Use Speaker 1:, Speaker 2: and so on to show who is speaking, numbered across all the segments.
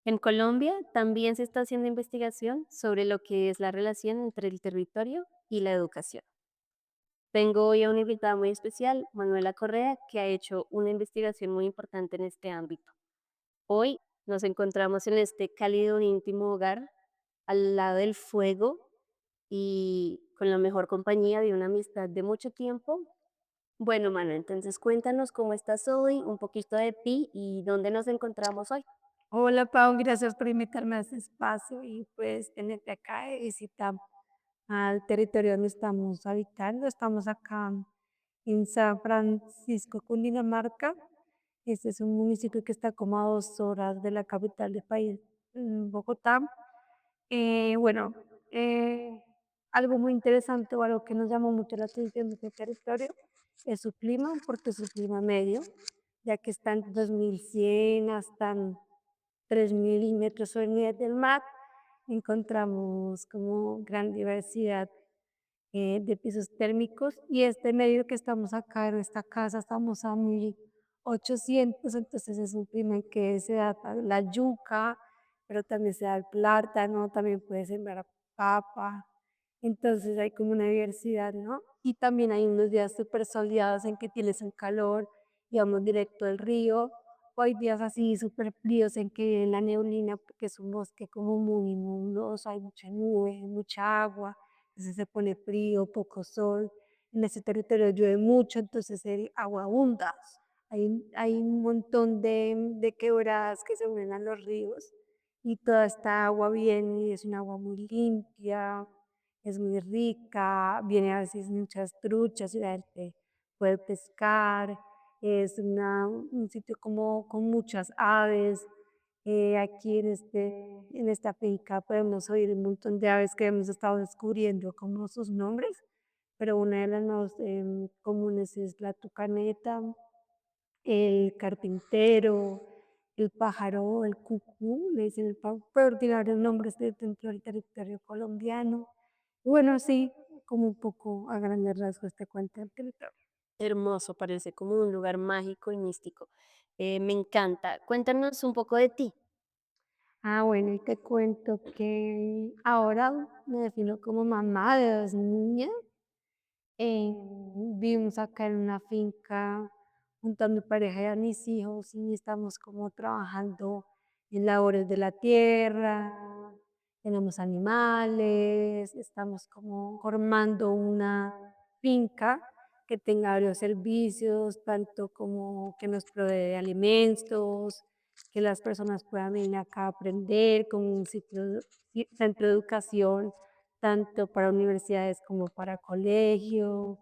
Speaker 1: En Colombia también se está haciendo investigación sobre lo que es la relación entre el territorio y la educación. Tengo hoy a una invitada muy especial, Manuela Correa, que ha hecho una investigación muy importante en este ámbito. Hoy nos encontramos en este cálido e íntimo hogar, al lado del fuego y con la mejor compañía de una amistad de mucho tiempo. Bueno, Manuel, entonces cuéntanos cómo estás hoy, un poquito de ti y dónde nos encontramos hoy.
Speaker 2: Hola Pau, gracias por invitarme a este espacio y pues tenerte acá de visita al territorio donde estamos habitando. Estamos acá en San Francisco, Cundinamarca. Este es un municipio que está como a 2 horas de la capital del país, Bogotá. Bueno, eh, algo muy interesante o algo que nos llamó mucho la atención de este territorio es su clima, porque es un clima medio, ya que está en 2100 hasta 3000 metros sobre el nivel del mar. Encontramos como gran diversidad de pisos térmicos y este medio que estamos acá en esta casa estamos a 1800, entonces es un clima en que se da la yuca, pero también se da el plátano, también puede sembrar papa, entonces hay como una diversidad, ¿no? Y también hay unos días súper soleados en que tienes un calor y vamos directo del río, o hay días así súper fríos en que la neblina, porque es un bosque como muy nuboso, hay mucha nube, mucha agua, entonces se pone frío, poco sol. En ese territorio llueve mucho, entonces el agua abunda. Hay un montón de quebradas que se unen a los ríos y toda esta agua viene y es un agua muy limpia, es muy rica, viene a veces muchas truchas y la gente puede pescar, es un sitio como con muchas aves. Aquí en esta finca podemos oír un montón de aves que hemos estado descubriendo como sus nombres, pero una de las más comunes es la tucaneta, el carpintero, el pájaro, el cucú, le dicen el pájaro, por ordinarios nombres dentro del territorio colombiano. Y bueno, sí, como un poco a grandes rasgos te cuento el territorio.
Speaker 1: Hermoso, parece como un lugar mágico y místico. Me encanta. Cuéntanos un poco de ti.
Speaker 2: Bueno, y te cuento que ahora me defino como mamá de 2 niñas. Vivimos acá en una finca junto a mi pareja y a mis hijos y estamos como trabajando en labores de la tierra, tenemos animales, estamos como formando una finca que tenga varios servicios, tanto como que nos provee de alimentos, que las personas puedan venir acá a aprender, como un centro de educación tanto para universidades como para colegio,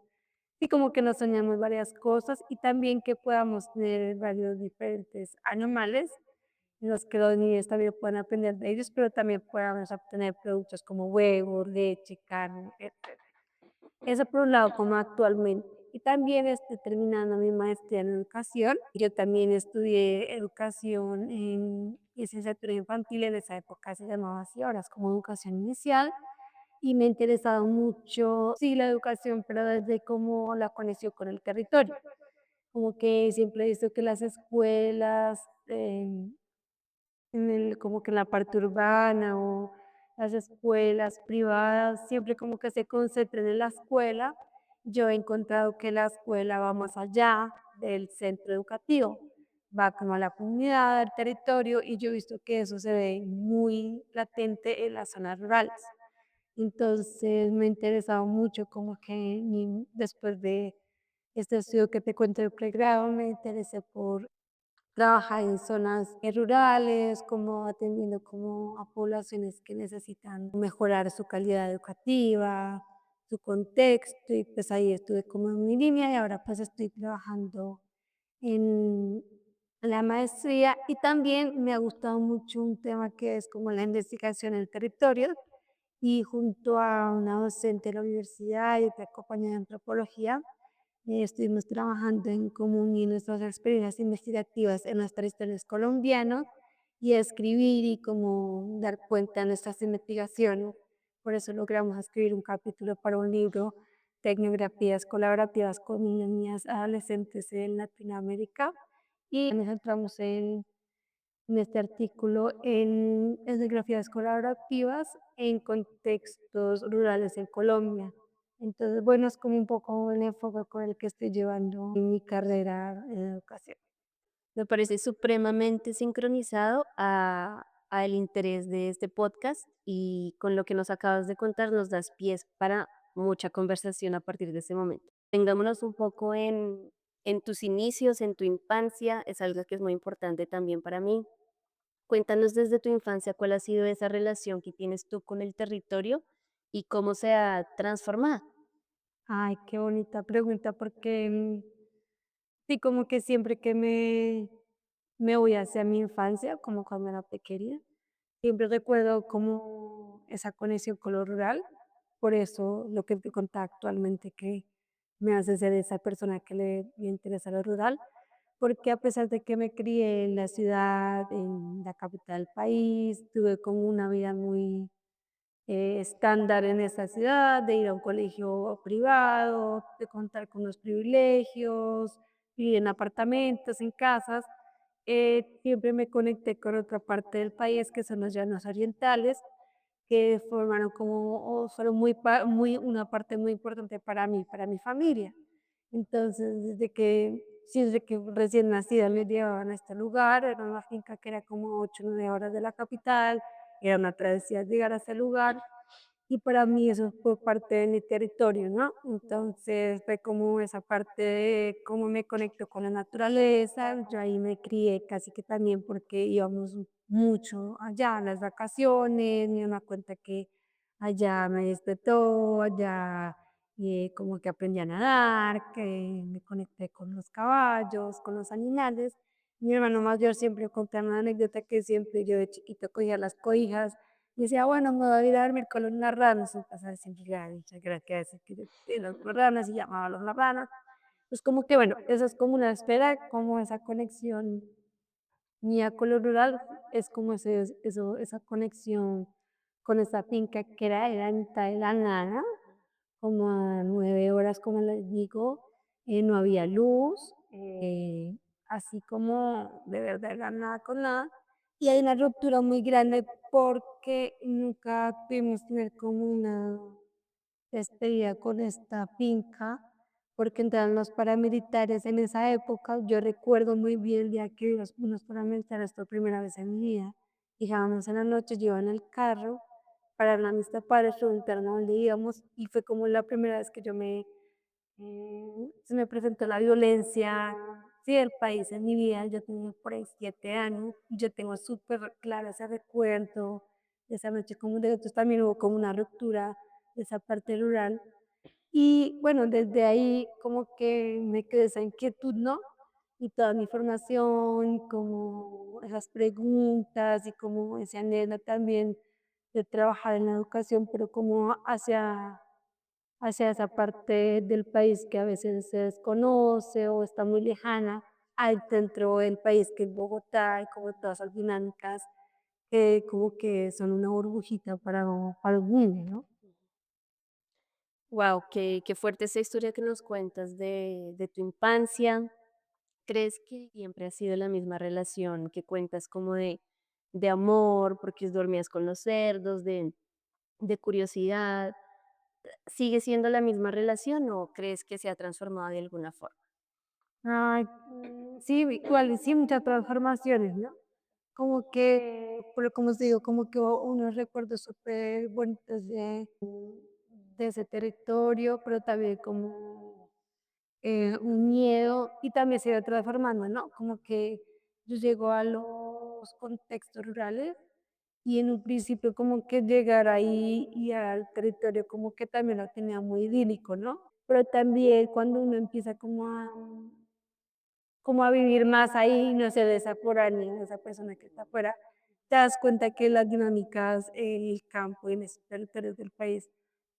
Speaker 2: y como que nos soñamos varias cosas y también que podamos tener varios diferentes animales en los que los niños también puedan aprender de ellos, pero también podamos obtener productos como huevos, leche, carne, etc. Eso por un lado, como actualmente. Y también estoy terminando mi maestría en educación. Yo también estudié educación en licenciatura infantil, en esa época se llamaba así, ahora es como educación inicial y me ha interesado mucho, sí, la educación, pero desde como la conexión con el territorio. Como que siempre he visto que las escuelas, como que en la parte urbana o las escuelas privadas, siempre como que se concentran en la escuela. Yo he encontrado que la escuela va más allá del centro educativo, va como a la comunidad, al territorio, y yo he visto que eso se ve muy latente en las zonas rurales. Entonces me ha interesado mucho como que después de este estudio que te cuento de pregrado, me interesé por trabajar en zonas rurales, como atendiendo como a poblaciones que necesitan mejorar su calidad educativa, su contexto, y pues ahí estuve como en mi línea y ahora pues estoy trabajando en la maestría y también me ha gustado mucho un tema que es como la investigación en el territorio y junto a una docente de la universidad y otra compañera de antropología, estuvimos trabajando en común y nuestras experiencias investigativas en las tradiciones colombianas y escribir y como dar cuenta de nuestras investigaciones. Por eso logramos escribir un capítulo para un libro, Tecnografías colaborativas con niñas adolescentes en Latinoamérica. Y nos centramos en este artículo en etnografías colaborativas en contextos rurales en Colombia. Entonces, bueno, es como un poco el enfoque con el que estoy llevando mi carrera en educación.
Speaker 1: Me parece supremamente sincronizado a el interés de este podcast y con lo que nos acabas de contar nos das pies para mucha conversación a partir de ese momento. Tengámonos un poco en tus inicios, en tu infancia, es algo que es muy importante también para mí. Cuéntanos desde tu infancia cuál ha sido esa relación que tienes tú con el territorio y cómo se ha transformado.
Speaker 2: Ay, qué bonita pregunta, porque sí, como que siempre que me voy hacia mi infancia, como cuando era pequeña, siempre recuerdo como esa conexión con lo rural, por eso lo que te contaba actualmente que me hace ser esa persona que le interesa lo rural, porque a pesar de que me crié en la ciudad, en la capital del país, tuve como una vida muy estándar en esa ciudad, de ir a un colegio privado, de contar con los privilegios, vivir en apartamentos, en casas. Siempre me conecté con otra parte del país, que son los llanos orientales, que formaron como, o fueron muy, una parte muy importante para mí, para mi familia. Entonces, sí, desde que recién nacida me llevaban a este lugar, era una finca que era como 8 o 9 horas de la capital, era una travesía llegar a ese lugar y para mí eso fue parte de mi territorio, ¿no? Entonces fue como esa parte de cómo me conecto con la naturaleza, yo ahí me crié casi que también porque íbamos mucho allá a las vacaciones, me daba cuenta que allá me despertó, allá como que aprendí a nadar, que me conecté con los caballos, con los animales. Mi hermano mayor siempre contaba una anécdota que siempre yo de chiquito cogía las cobijas y decía, bueno, me voy a ir a dormir con los marranos. Entonces siempre le daba muchas gracias que de los marranos y llamaba a los marranos. Pues como que bueno, eso es como una espera, como esa conexión mía con lo rural, es como esa conexión con esa finca que era en mitad de la nada, como a 9 horas, como les digo, no había luz, así como de verdad era nada con nada. Y hay una ruptura muy grande porque nunca pudimos tener como una despedida con esta finca, porque entraron los paramilitares en esa época. Yo recuerdo muy bien el día que vi unos paramilitares por primera vez en mi vida. Llegábamos en la noche, yo iba en el carro para a mis padres, preguntaron a dónde íbamos y fue como la primera vez que se me presentó la violencia, sí, del país en mi vida. Yo tenía por ahí 7 años y yo tengo súper claro ese recuerdo de esa noche, como de otros también hubo como una ruptura de esa parte rural. Y bueno, desde ahí como que me quedé esa inquietud, ¿no? Y toda mi formación, como esas preguntas y como ese anhelo también de trabajar en la educación, pero como hacia esa parte del país que a veces se desconoce o está muy lejana al centro del país que es Bogotá y como todas esas dinámicas que como que son una burbujita para un niño, ¿no?
Speaker 1: Wow, qué fuerte esa historia que nos cuentas de tu infancia. ¿Crees que siempre ha sido la misma relación que cuentas como de amor, porque dormías con los cerdos, de curiosidad? ¿Sigue siendo la misma relación o crees que se ha transformado de alguna forma?
Speaker 2: Ay, sí, igual, sí, muchas transformaciones, ¿no? Como que, pero como os digo, como que unos recuerdos súper bonitos de ese territorio, pero también como un miedo y también se va transformando, ¿no? Como que yo llego a los contextos rurales y en un principio como que llegar ahí y al territorio como que también lo tenía muy idílico, ¿no? Pero también cuando uno empieza como a vivir más ahí, no sé, de esa foránea, de esa persona que está afuera, te das cuenta que las dinámicas en el campo y en esos territorios del país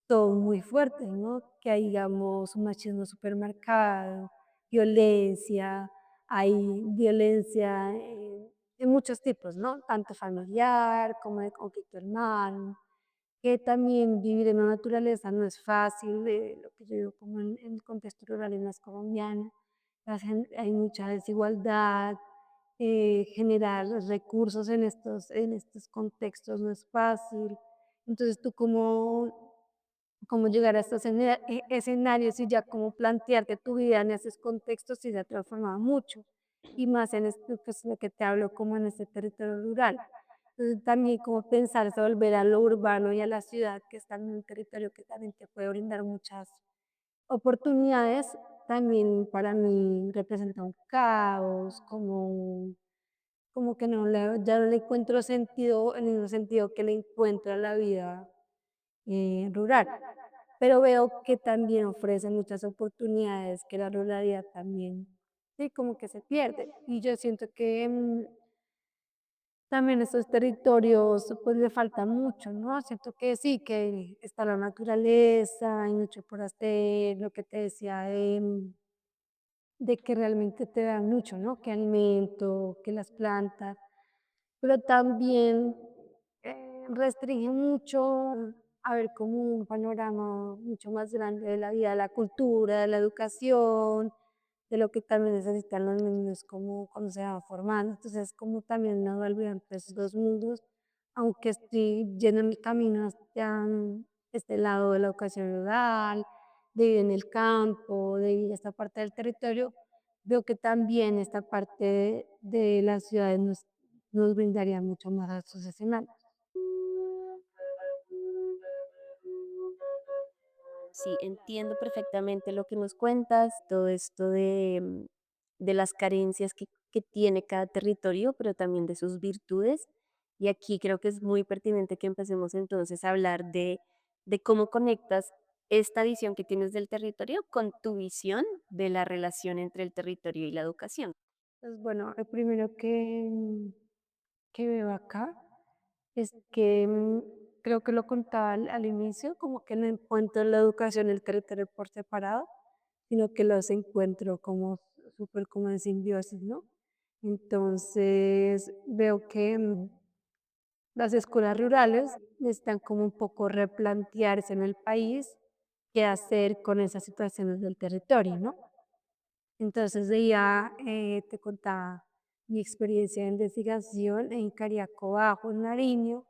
Speaker 2: son muy fuertes, ¿no? Que hay, digamos, un machismo supermercado, violencia, hay violencia de muchos tipos, ¿no? Tanto familiar como de conflicto hermano, que también vivir en la naturaleza no es fácil, lo que yo digo como en el contexto rural y más colombiano, hay mucha desigualdad, generar recursos en estos contextos no es fácil. Entonces, tú cómo llegar a estos escenarios y ya cómo plantearte tu vida en esos contextos sí se ha transformado mucho. Y más en esto, pues, lo que te hablo como en este territorio rural. Entonces, también como pensarse volver a lo urbano y a la ciudad, que está en un territorio que también te puede brindar muchas oportunidades, también para mí representa un caos, como que ya no le encuentro sentido, en el mismo sentido que le encuentro a la vida rural. Pero veo que también ofrece muchas oportunidades que la ruralidad también, sí, como que se pierde. Y yo siento que también estos territorios pues le falta mucho, ¿no? Siento que sí, que está la naturaleza, hay mucho por hacer, lo que te decía de que realmente te dan mucho, ¿no? Que alimento, que las plantas, pero también restringe mucho a ver como un panorama mucho más grande de la vida, de la cultura, de la educación, de lo que también necesitan los niños como cuando se van formando. Entonces, como también no olvidar entre esos dos mundos, aunque estoy yendo en el camino hacia este lado de la educación rural, de vivir en el campo, de vivir esta parte del territorio, veo que también esta parte de las ciudades nos brindaría mucho más a estos escenarios.
Speaker 1: Sí, entiendo perfectamente lo que nos cuentas, todo esto de las carencias que tiene cada territorio, pero también de sus virtudes. Y aquí creo que es muy pertinente que empecemos entonces a hablar de cómo conectas esta visión que tienes del territorio con tu visión de la relación entre el territorio y la educación.
Speaker 2: Entonces, bueno, el primero que veo acá es que creo que lo contaba al inicio, como que no encuentro la educación y el territorio por separado, sino que los encuentro como súper como en simbiosis, ¿no? Entonces veo que las escuelas rurales necesitan como un poco replantearse en el país qué hacer con esas situaciones del territorio, ¿no? Entonces ya te contaba mi experiencia de investigación en Cariaco Bajo, en Nariño.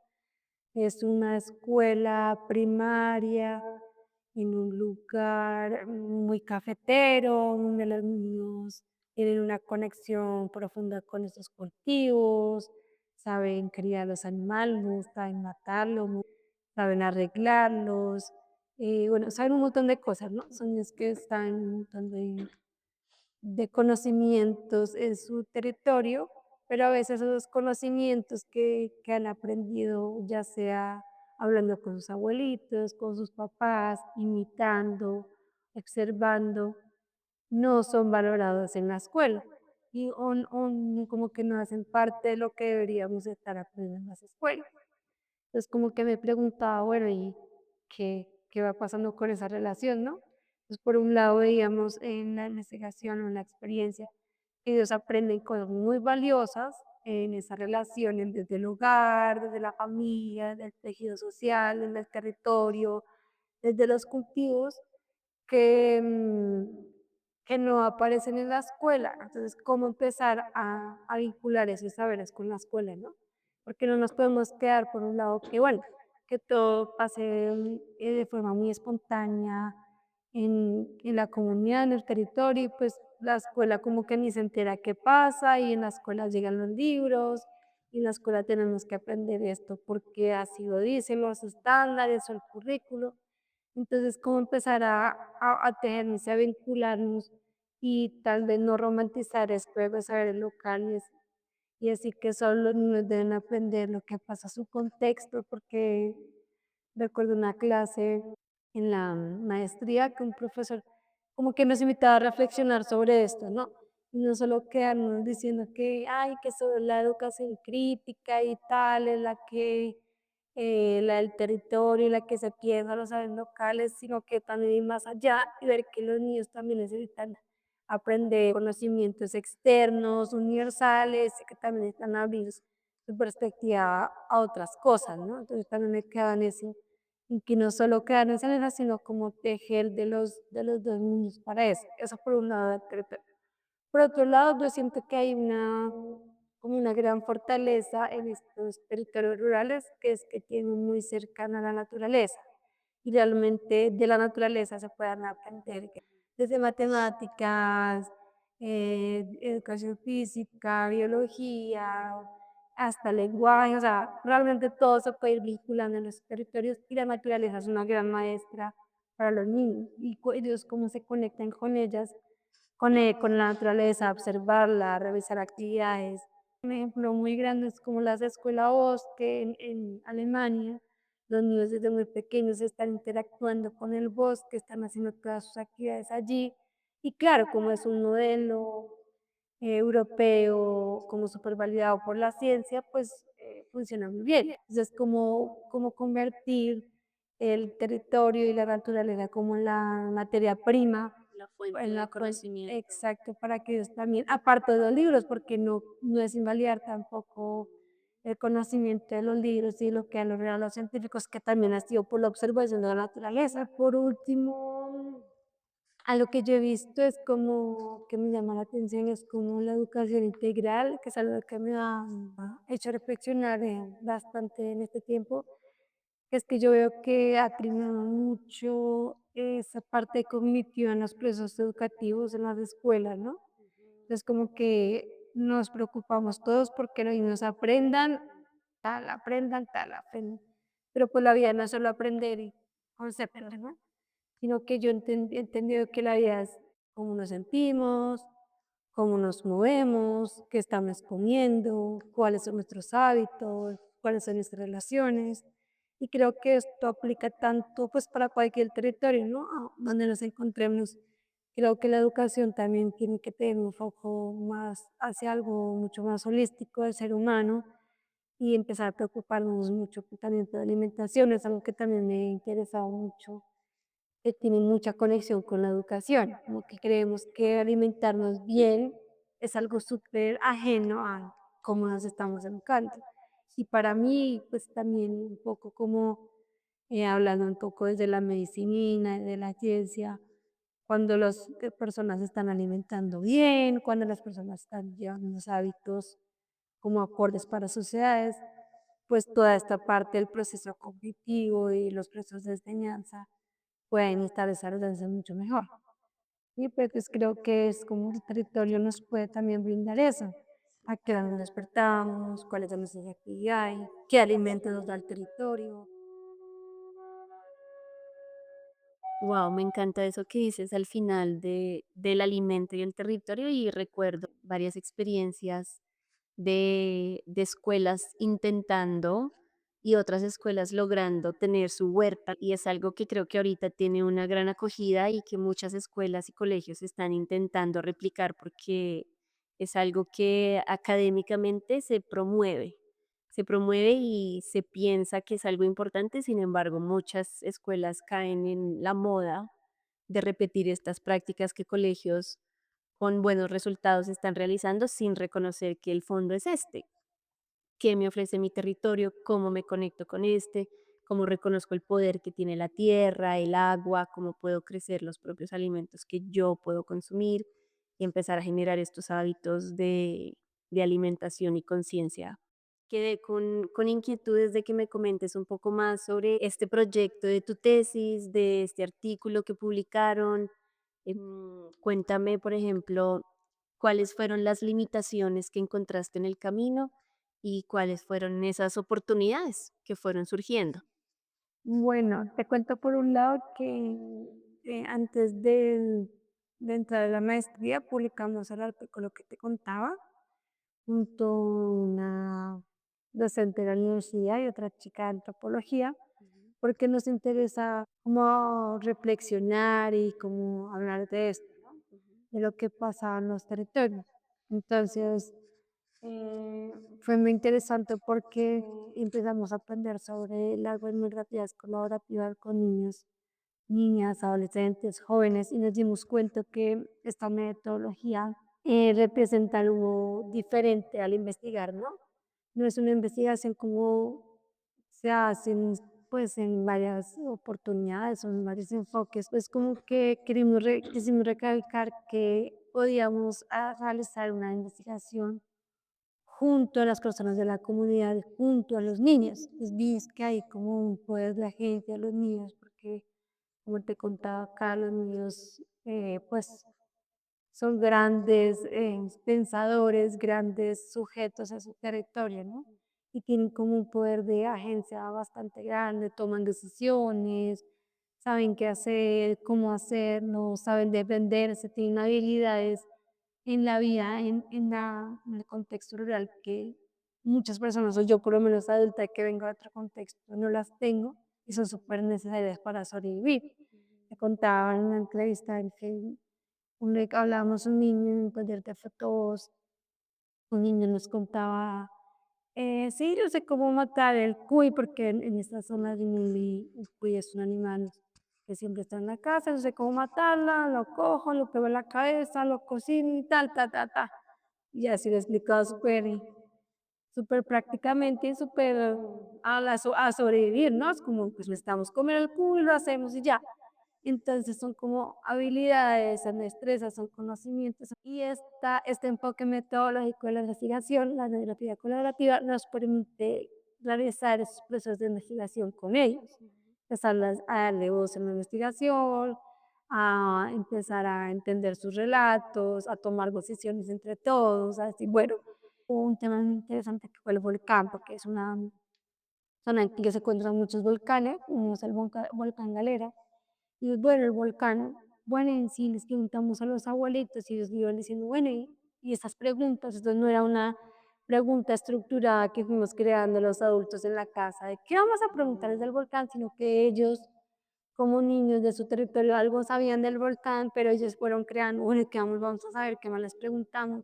Speaker 2: Es una escuela primaria en un lugar muy cafetero, donde los niños tienen una conexión profunda con estos cultivos, saben criar los animales, saben matarlos, saben arreglarlos, bueno, saben un montón de cosas, ¿no? Son niños que están en un montón de conocimientos en su territorio, pero a veces esos conocimientos que han aprendido, ya sea hablando con sus abuelitos, con sus papás, imitando, observando, no son valorados en la escuela y como que no hacen parte de lo que deberíamos estar aprendiendo en las escuelas. Entonces, como que me preguntaba, bueno, ¿y qué va pasando con esa relación, no? Pues, por un lado, veíamos en la investigación o en la experiencia que ellos aprenden cosas muy valiosas en esa relación, desde el hogar, desde la familia, desde el tejido social, en el territorio, desde los cultivos, que, que no aparecen en la escuela. Entonces, ¿cómo empezar a vincular esos saberes con la escuela, no? Porque no nos podemos quedar por un lado que, bueno, que todo pase de forma muy espontánea en la comunidad, en el territorio, y pues la escuela como que ni se entera qué pasa, y en la escuela llegan los libros, y en la escuela tenemos que aprender esto porque así lo dicen los estándares o el currículo. Entonces, ¿cómo empezar a tejernos y a vincularnos y tal vez no romantizar esto de los saberes locales y decir que solo los niños deben aprender lo que pasa a su contexto? Porque recuerdo una clase en la maestría que un profesor como que nos invitaba a reflexionar sobre esto, ¿no? Y no solo quedarnos diciendo que, ay, que sobre la educación crítica y tal, es la que, la del territorio, la que se piensa los saberes locales, sino que también ir más allá y ver que los niños también necesitan aprender conocimientos externos, universales, y que también están abrir su perspectiva a otras cosas, ¿no? Entonces también me queda en eso, en que no solo quedarnos en esa, sino como tejer de los dos mundos para eso. Eso por un lado del territorio. Por otro lado, yo siento que hay como una gran fortaleza en estos territorios rurales, que es que tienen muy cercana a la naturaleza. Y realmente de la naturaleza se puedan aprender desde matemáticas, educación física, biología, hasta lenguaje, o sea, realmente todo se puede ir vinculando en los territorios y la naturaleza es una gran maestra para los niños y ellos cómo se conectan con ellas, con la naturaleza, observarla, realizar actividades. Un ejemplo muy grande es como las escuelas Bosque en Alemania. Los niños desde muy pequeños están interactuando con el bosque, están haciendo todas sus actividades allí. Y claro, como es un modelo europeo, como súper validado por la ciencia, pues funciona muy bien. Entonces, como convertir el territorio y la naturaleza como la materia prima
Speaker 1: La fuente
Speaker 2: en
Speaker 1: de
Speaker 2: la fuente,
Speaker 1: conocimiento.
Speaker 2: exacto, para que ellos también, aparte de los libros, porque no es invalidar tampoco el conocimiento de los libros y lo que han logrado los científicos, que también ha sido por la observación de la naturaleza. Por último, a lo que yo he visto es como, que me llama la atención, es como la educación integral, que es algo que me ha hecho reflexionar bastante en este tiempo, que es que yo veo que ha primado mucho esa parte cognitiva en los procesos educativos en las escuelas, ¿no? Entonces, como que nos preocupamos todos porque los niños aprendan tal, aprendan. Pero pues la vida no es solo aprender y conceptos, ¿no? Sino que yo he entendido que la vida es cómo nos sentimos, cómo nos movemos, qué estamos comiendo, cuáles son nuestros hábitos, cuáles son nuestras relaciones. Y creo que esto aplica tanto pues para cualquier territorio, ¿no? Donde nos encontremos. Creo que la educación también tiene que tener un foco más hacia algo mucho más holístico del ser humano y empezar a preocuparnos mucho también por la alimentación, es algo que también me ha interesado mucho, que tiene mucha conexión con la educación, como que creemos que alimentarnos bien es algo súper ajeno a cómo nos estamos educando. Y para mí, pues también un poco como hablando un poco desde la medicina, de la ciencia, cuando las personas se están alimentando bien, cuando las personas están llevando unos hábitos como acordes para sociedades, pues toda esta parte del proceso cognitivo y los procesos de enseñanza pueden estar desarrollándose mucho mejor. Y pues creo que es como el territorio nos puede también brindar eso. A qué hora nos despertamos, cuáles son nuestras actividades, qué alimentos nos da el territorio.
Speaker 1: Wow, me encanta eso que dices al final del alimento y el territorio y recuerdo varias experiencias de escuelas intentando y otras escuelas logrando tener su huerta y es algo que creo que ahorita tiene una gran acogida y que muchas escuelas y colegios están intentando replicar porque es algo que académicamente se promueve y se piensa que es algo importante, sin embargo, muchas escuelas caen en la moda de repetir estas prácticas que colegios con buenos resultados están realizando sin reconocer que el fondo es este, qué me ofrece mi territorio, cómo me conecto con este, cómo reconozco el poder que tiene la tierra, el agua, cómo puedo crecer los propios alimentos que yo puedo consumir y empezar a generar estos hábitos de alimentación y conciencia. Quedé con inquietudes de que me comentes un poco más sobre este proyecto de tu tesis, de este artículo que publicaron. Cuéntame, por ejemplo, cuáles fueron las limitaciones que encontraste en el camino y cuáles fueron esas oportunidades que fueron surgiendo.
Speaker 2: Bueno, te cuento por un lado que antes de entrar a la maestría publicamos el artículo que te contaba junto a una docente de la universidad y otra chica de antropología, porque nos interesa como reflexionar y como hablar de esto, ¿no? De lo que pasa en los territorios. Entonces, fue muy interesante porque empezamos a aprender sobre las administrativas colaborativas con niños, niñas, adolescentes, jóvenes, y nos dimos cuenta que esta metodología representa algo diferente al investigar, ¿no? No es una investigación como se hacen pues en varias oportunidades o en varios enfoques, pues como que quisimos recalcar que podíamos realizar una investigación junto a las personas de la comunidad, junto a los niños. Es ves que hay como un poder de agencia de los niños, porque como te contaba acá, los niños pues son grandes pensadores, grandes sujetos a su territorio, ¿no? Y tienen como un poder de agencia bastante grande, toman decisiones, saben qué hacer, cómo hacerlo, saben defenderse, tienen habilidades en la vida, en el contexto rural que muchas personas, o yo por lo menos adulta que vengo de otro contexto, no las tengo y son súper necesarias para sobrevivir. Me contaba en una entrevista en que hablábamos un niño en un taller de fotos, un niño nos contaba, sí, yo sé cómo matar el cuy, porque en esta zona de Ñuble el cuy es un animal que siempre está en la casa, yo sé cómo matarla, lo cojo, lo pego en la cabeza, lo cocino y tal, ta, ta, ta. Y así lo explicaba súper prácticamente y súper a sobrevivir, ¿no? Es como, pues necesitamos comer el cuy, lo hacemos y ya. Entonces son como habilidades, son destrezas, son conocimientos. Y este enfoque metodológico de la investigación, la narrativa colaborativa, nos permite realizar esos procesos de investigación con ellos. Empezar a darle voz en la investigación, a empezar a entender sus relatos, a tomar decisiones entre todos, a decir, bueno, hubo un tema muy interesante que fue el volcán, porque es una zona en que se encuentran muchos volcanes, uno es el volcán Galera, y bueno, el volcán, bueno, en sí les preguntamos a los abuelitos y ellos iban diciendo, bueno, y esas preguntas, entonces no era una pregunta estructurada que fuimos creando los adultos en la casa, de qué vamos a preguntarles del volcán, sino que ellos como niños de su territorio algo sabían del volcán, pero ellos fueron creando, bueno, ¿qué vamos a saber? ¿Qué más les preguntamos?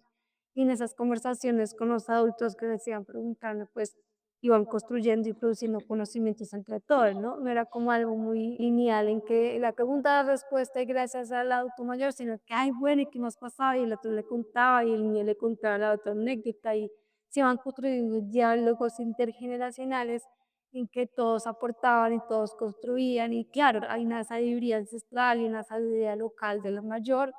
Speaker 2: Y en esas conversaciones con los adultos que decían preguntarme, pues iban construyendo y produciendo conocimientos entre todos, ¿no? No era como algo muy lineal en que la pregunta, la respuesta y gracias al adulto mayor, sino que, ay, bueno, ¿y qué más pasaba? Y el otro le contaba y el niño le contaba la otra anécdota y se iban construyendo diálogos intergeneracionales en que todos aportaban y todos construían y claro, hay una sabiduría ancestral y una sabiduría local de lo mayor,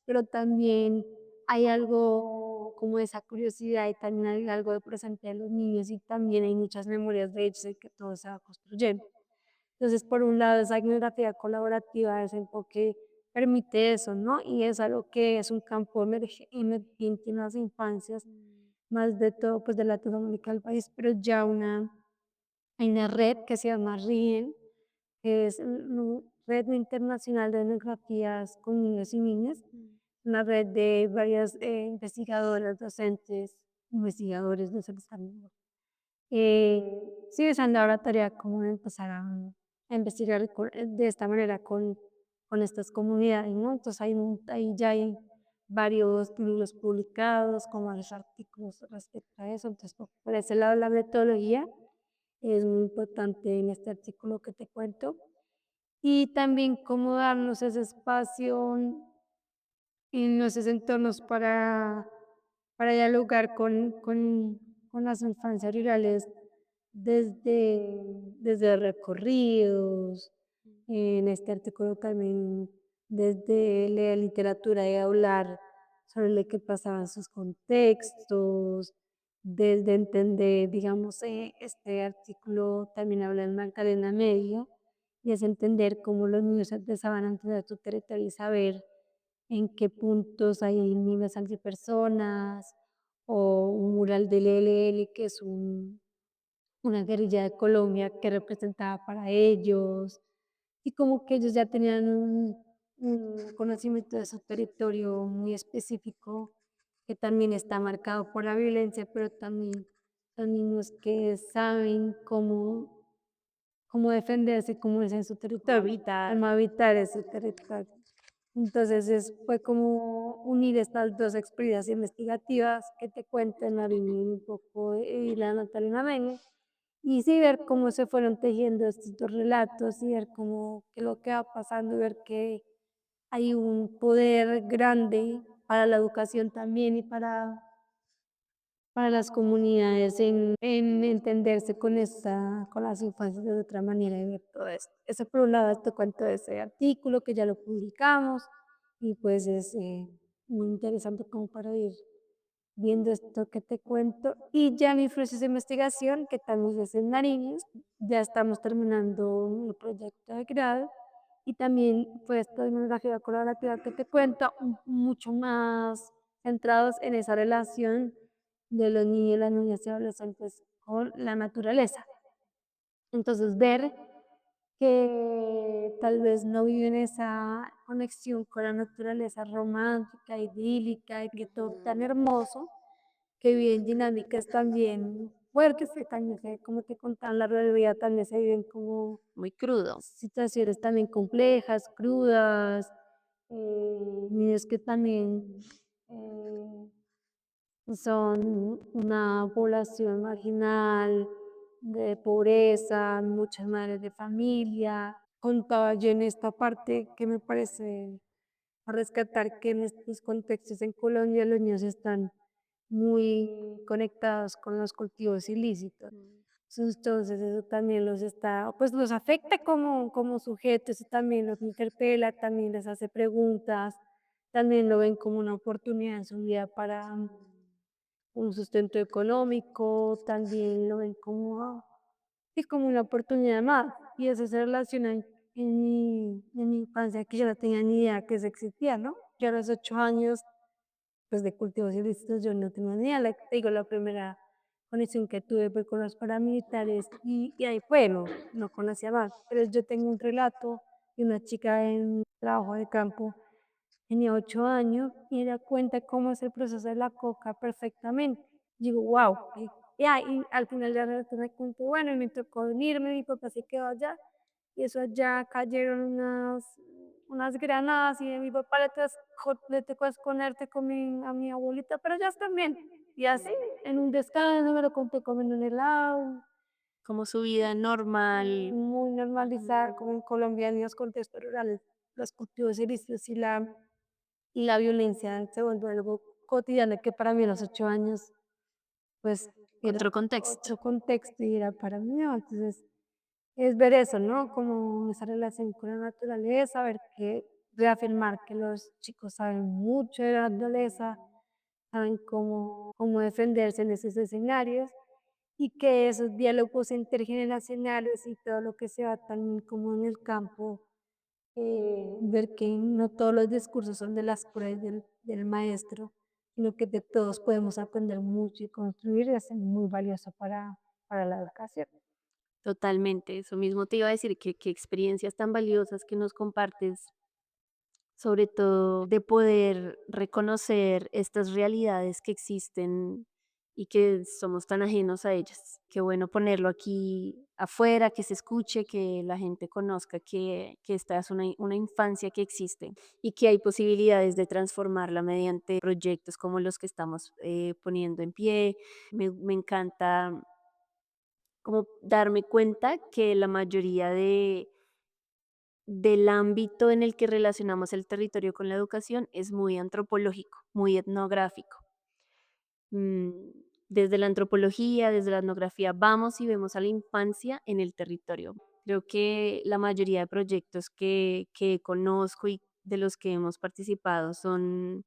Speaker 2: pero también hay algo como esa curiosidad y también hay algo de presente de los niños y también hay muchas memorias de ellos y que todo se va construyendo. Entonces, por un lado, esa etnografía colaborativa, ese enfoque permite eso, ¿no? Y es algo que es un campo emergente en las infancias, más de todo, pues de Latinoamérica del país, pero ya hay una red que se llama RIEN, que es una red internacional de etnografías con niños y niñas, una red de varias investigadoras, docentes, investigadores, docentes también. Sí, esa es la tarea como de empezar a investigar de esta manera con estas comunidades, ¿no? Entonces ahí ya hay varios libros publicados, como varios artículos respecto a eso. Entonces, por ese lado, la metodología es muy importante en este artículo que te cuento. Y también cómo darnos ese espacio en esos entornos para dialogar con las infancias rurales desde recorridos, en este artículo también desde la literatura y hablar sobre lo que pasaba en sus contextos, desde entender, digamos, este artículo también habla en Magdalena Medio, y es entender cómo los niños empezaban a entender su territorio y saber en qué puntos hay niños antipersonas, o un mural del ELN, que es una guerrilla de Colombia que representaba para ellos, y como que ellos ya tenían un conocimiento de su territorio muy específico, que también está marcado por la violencia, pero también son niños que saben cómo defenderse, cómo es en su territorio, cómo habitar ese territorio. Entonces fue como unir estas dos experiencias investigativas que te cuentan un poco y la Natalia Mene, y sí ver cómo se fueron tejiendo estos dos relatos y ver cómo qué es lo que va pasando y ver que hay un poder grande para la educación también y para las comunidades en entenderse con las infancias de otra manera y ver todo esto. Eso por un lado te cuento de ese artículo que ya lo publicamos y pues es muy interesante como para ir viendo esto que te cuento. Y ya mi proceso de investigación, que también es en Nariños, ya estamos terminando mi proyecto de grado y también pues estoy en la actividad colaborativa que te cuento, mucho más centrados en esa relación de los niños, las niñas y adolescentes con la naturaleza. Entonces, ver que tal vez no viven esa conexión con la naturaleza romántica, idílica, y que todo tan hermoso, que viven dinámicas también fuertes, que también como te contaba, en la realidad también se viven como
Speaker 1: Muy crudo.
Speaker 2: situaciones también complejas, crudas, niños que también son una población marginal, de pobreza, muchas madres de familia. Contaba yo en esta parte que me parece a rescatar que en estos contextos en Colombia los niños están muy conectados con los cultivos ilícitos.
Speaker 1: Mm.
Speaker 2: Entonces eso también los está, pues los afecta como sujetos, también los interpela, también les hace preguntas, también lo ven como una oportunidad en su vida para un sustento económico, también lo ven como, sí, como una oportunidad más. Y eso se relaciona en mi infancia, que yo no tenía ni idea que eso existía, ¿no? Yo a los 8 años, pues de cultivos ilícitos, yo no tenía ni idea. Te digo, la primera conexión que tuve fue con los paramilitares y ahí fue, no conocía más. Pero yo tengo un relato de una chica en trabajo de campo. Tenía 8 años y ella cuenta cómo es el proceso de la coca perfectamente. Digo, wow. Y al final de la relación me contó, bueno, y me tocó unirme, mi papá se quedó allá, y eso allá cayeron unas granadas, y a mi papá le tocó esconderte a mi abuelita, pero ya están bien. Y así, en un descanso, me lo contó comiendo un helado,
Speaker 1: Como su vida normal.
Speaker 2: muy normalizada, como en Colombia, en los contextos rurales, los cultivos ilícitos y la violencia se vuelve algo cotidiano que para mí a los 8 años, pues era
Speaker 1: Otro contexto.
Speaker 2: otro contexto y era para mí nuevo. Entonces, es ver eso, ¿no? Como esa relación con la naturaleza, ver que, reafirmar que los chicos saben mucho de la naturaleza, saben cómo defenderse en esos escenarios y que esos diálogos intergeneracionales y todo lo que se va también como en el campo, ver que no todos los discursos son de las escuela del maestro, sino que de todos podemos aprender mucho y construir y es muy valioso para la educación.
Speaker 1: Totalmente. Eso mismo te iba a decir, que qué experiencias tan valiosas que nos compartes, sobre todo de poder reconocer estas realidades que existen y que somos tan ajenos a ellas. Qué bueno ponerlo aquí afuera, que se escuche, que la gente conozca que esta es una infancia que existe y que hay posibilidades de transformarla mediante proyectos como los que estamos poniendo en pie. Me encanta como darme cuenta que la mayoría del ámbito en el que relacionamos el territorio con la educación es muy antropológico, muy etnográfico. Mm, Desde la antropología, desde la etnografía, vamos y vemos a la infancia en el territorio. Creo que la mayoría de proyectos que conozco y de los que hemos participado son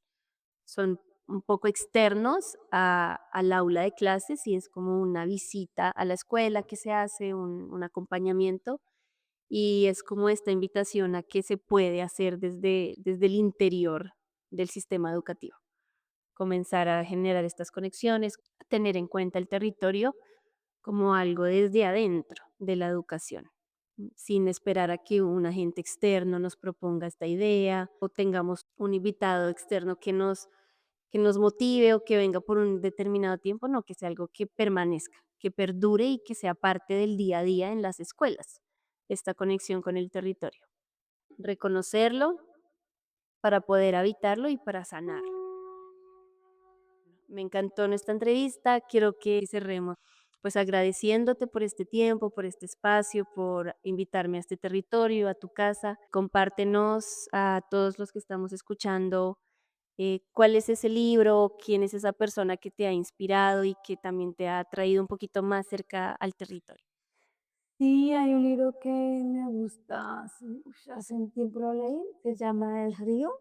Speaker 1: un poco externos al aula de clases y es como una visita a la escuela que se hace, un acompañamiento y es como esta invitación a que se puede hacer desde el interior del sistema educativo, comenzar a generar estas conexiones, tener en cuenta el territorio como algo desde adentro de la educación, sin esperar a que un agente externo nos proponga esta idea o tengamos un invitado externo que nos motive o que venga por un determinado tiempo, no, que sea algo que permanezca, que perdure y que sea parte del día a día en las escuelas, esta conexión con el territorio. Reconocerlo para poder habitarlo y para sanarlo. Me encantó nuestra entrevista, quiero que cerremos pues agradeciéndote por este tiempo, por este espacio, por invitarme a este territorio, a tu casa. Compártenos a todos los que estamos escuchando cuál es ese libro, quién es esa persona que te ha inspirado y que también te ha traído un poquito más cerca al territorio.
Speaker 2: Sí, hay un libro que me gusta, hace un tiempo lo leí, se llama El río.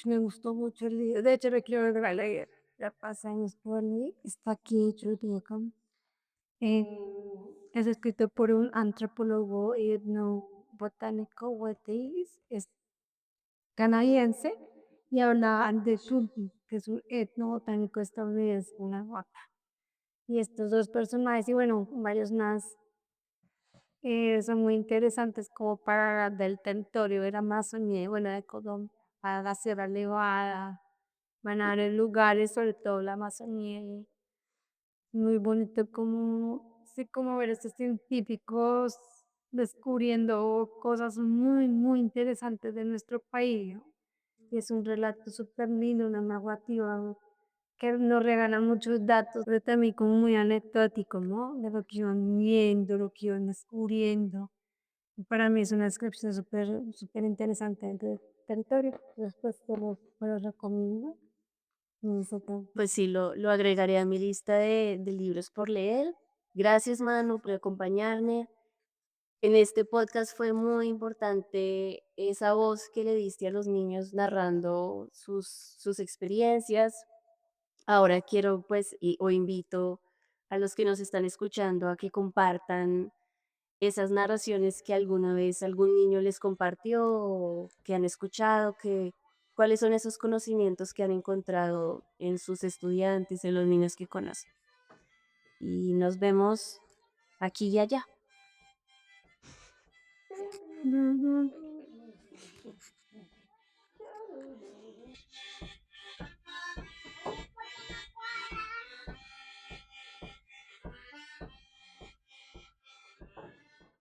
Speaker 2: Me gustó mucho el libro, de hecho lo quiero volver a leer. ya pasa años por ahí, está aquí Choluteca. Eh, es escrito por un antropólogo y etnobotánico, es canadiense, y habla de Turkey, que es un etnobotánico estadounidense, una vaca. Y estos dos personajes, y bueno, varios más, son muy interesantes como para hablar del territorio de la Amazonía, y bueno, de Colombia, para la Sierra Nevada, van a ver lugares, sobre todo la Amazonía, y muy bonito como, sí, como ver a estos científicos descubriendo cosas muy, muy interesantes de nuestro país, ¿no? Y es un relato súper lindo, una narrativa que nos regala muchos datos, pero también como muy anecdótico, ¿no? De lo que iban viendo, lo que iban descubriendo. Y para mí es una descripción súper, súper interesante del territorio. Después te lo recomiendo. Y súper.
Speaker 1: Pues sí, lo agregaré a mi lista de libros por leer. Gracias, Manu, por acompañarme. En este podcast fue muy importante esa voz que le diste a los niños narrando sus experiencias. Ahora quiero, pues, o invito a los que nos están escuchando a que compartan esas narraciones que alguna vez algún niño les compartió o que han escuchado, cuáles son esos conocimientos que han encontrado en sus estudiantes, en los niños que conocen. Y nos vemos aquí y allá.